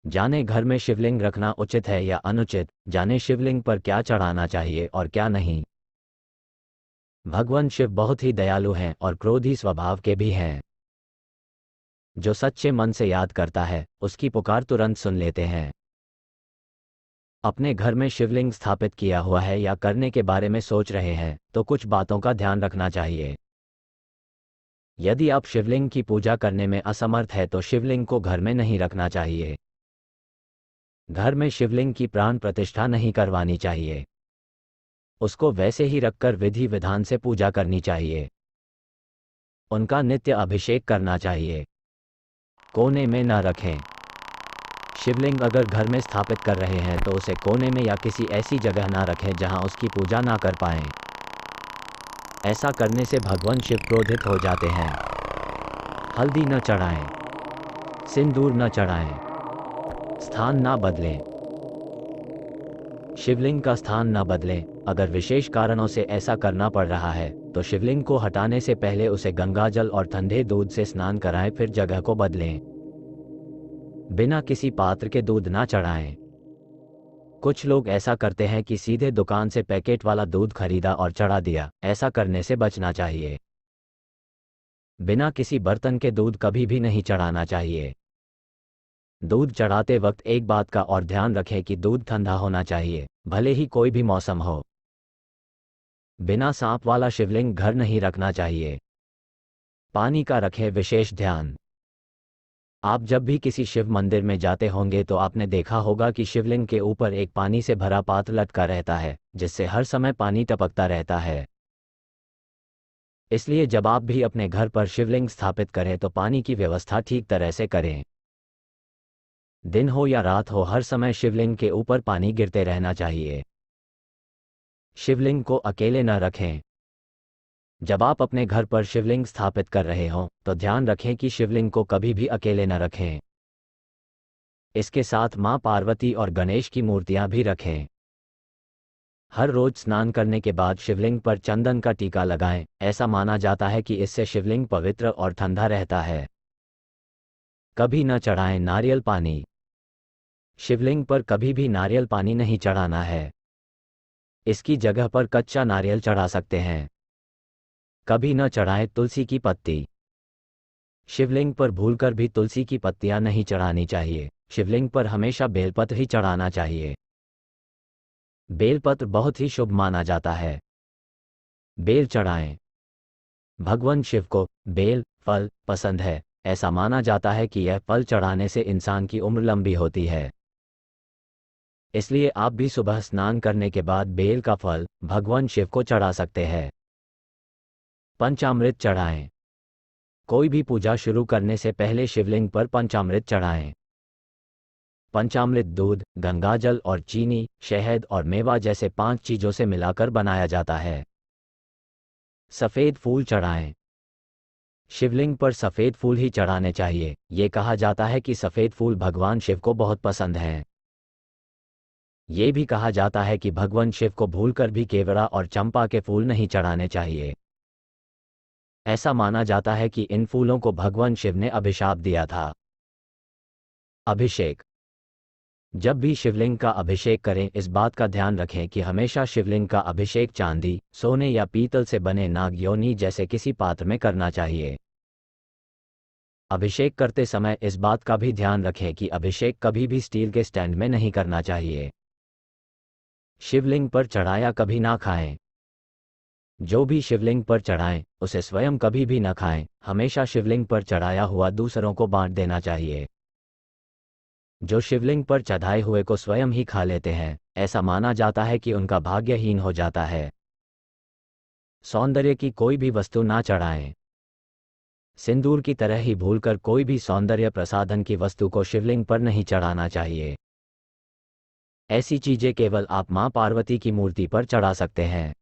जाने घर में शिवलिंग रखना उचित है या अनुचित, जाने शिवलिंग पर क्या चढ़ाना चाहिए और क्या नहीं। भगवान शिव बहुत ही दयालु हैं और क्रोधी स्वभाव के भी हैं। जो सच्चे मन से याद करता है, उसकी पुकार तुरंत सुन लेते हैं। अपने घर में शिवलिंग स्थापित किया हुआ है या करने के बारे में सोच रहे हैं, तो कुछ बातों का ध्यान रखना चाहिए। यदि आप शिवलिंग की पूजा करने में असमर्थ है तो शिवलिंग को घर में नहीं रखना चाहिए। घर में शिवलिंग की प्राण प्रतिष्ठा नहीं करवानी चाहिए। उसको वैसे ही रखकर विधि विधान से पूजा करनी चाहिए। उनका नित्य अभिषेक करना चाहिए। कोने में न रखें। शिवलिंग अगर घर में स्थापित कर रहे हैं तो उसे कोने में या किसी ऐसी जगह ना रखें जहां उसकी पूजा ना कर पाएं। ऐसा करने से भगवान शिव क्रोधित हो जाते हैं। हल्दी न चढ़ाएं। सिंदूर न चढ़ाएं। स्थान ना बदलें। शिवलिंग का स्थान न बदलें। अगर विशेष कारणों से ऐसा करना पड़ रहा है तो शिवलिंग को हटाने से पहले उसे गंगाजल और ठंडे दूध से स्नान कराएं, फिर जगह को बदलें। बिना किसी पात्र के दूध ना चढ़ाएं। कुछ लोग ऐसा करते हैं कि सीधे दुकान से पैकेट वाला दूध खरीदा और चढ़ा दिया। ऐसा करने से बचना चाहिए। बिना किसी बर्तन के दूध कभी भी नहीं चढ़ाना चाहिए। दूध चढ़ाते वक्त एक बात का और ध्यान रखें कि दूध ठंडा होना चाहिए, भले ही कोई भी मौसम हो। बिना सांप वाला शिवलिंग घर नहीं रखना चाहिए। पानी का रखें विशेष ध्यान। आप जब भी किसी शिव मंदिर में जाते होंगे तो आपने देखा होगा कि शिवलिंग के ऊपर एक पानी से भरा पात्र लटका रहता है, जिससे हर समय पानी टपकता रहता है। इसलिए जब आप भी अपने घर पर शिवलिंग स्थापित करें तो पानी की व्यवस्था ठीक तरह से करें। दिन हो या रात हो, हर समय शिवलिंग के ऊपर पानी गिरते रहना चाहिए। शिवलिंग को अकेले न रखें। जब आप अपने घर पर शिवलिंग स्थापित कर रहे हों तो ध्यान रखें कि शिवलिंग को कभी भी अकेले न रखें। इसके साथ मां पार्वती और गणेश की मूर्तियां भी रखें। हर रोज स्नान करने के बाद शिवलिंग पर चंदन का टीका लगाएं। ऐसा माना जाता है कि इससे शिवलिंग पवित्र और ठंडा रहता है। कभी न चढ़ाएं नारियल पानी। शिवलिंग पर कभी भी नारियल पानी नहीं चढ़ाना है। इसकी जगह पर कच्चा नारियल चढ़ा सकते हैं। कभी न चढ़ाएं तुलसी की पत्ती। शिवलिंग पर भूलकर भी तुलसी की पत्तियां नहीं चढ़ानी चाहिए। शिवलिंग पर हमेशा बेलपत्र ही चढ़ाना चाहिए। बेलपत्र बहुत ही शुभ माना जाता है। बेल चढ़ाएं। भगवान शिव को बेल फल पसंद है। ऐसा माना जाता है कि यह फल चढ़ाने से इंसान की उम्र लंबी होती है। इसलिए आप भी सुबह स्नान करने के बाद बेल का फल भगवान शिव को चढ़ा सकते हैं। पंचामृत चढ़ाएं। कोई भी पूजा शुरू करने से पहले शिवलिंग पर पंचामृत चढ़ाएं। पंचामृत दूध, गंगाजल और चीनी, शहद और मेवा जैसे 5 चीजों से मिलाकर बनाया जाता है। सफेद फूल चढ़ाएं। शिवलिंग पर सफेद फूल ही चढ़ाने चाहिए। ये कहा जाता है कि सफेद फूल भगवान शिव को बहुत पसंद हैं। ये भी कहा जाता है कि भगवान शिव को भूलकर भी केवड़ा और चंपा के फूल नहीं चढ़ाने चाहिए। ऐसा माना जाता है कि इन फूलों को भगवान शिव ने अभिशाप दिया था। अभिषेक। जब भी शिवलिंग का अभिषेक करें, इस बात का ध्यान रखें कि हमेशा शिवलिंग का अभिषेक चांदी, सोने या पीतल से बने नाग योनि जैसे किसी पात्र में करना चाहिए। अभिषेक करते समय इस बात का भी ध्यान रखें कि अभिषेक कभी भी स्टील के स्टैंड में नहीं करना चाहिए। शिवलिंग पर चढ़ाया कभी ना खाएं। जो भी शिवलिंग पर चढ़ाएं, उसे स्वयं कभी भी न खाएं। हमेशा शिवलिंग पर चढ़ाया हुआ दूसरों को बांट देना चाहिए। जो शिवलिंग पर चढ़ाए हुए को स्वयं ही खा लेते हैं, ऐसा माना जाता है कि उनका भाग्यहीन हो जाता है। सौंदर्य की कोई भी वस्तु ना चढ़ाएं। सिंदूर की तरह ही भूलकर कोई भी सौंदर्य प्रसाधन की वस्तु को शिवलिंग पर नहीं चढ़ाना चाहिए। ऐसी चीजें केवल आप मां पार्वती की मूर्ति पर चढ़ा सकते हैं।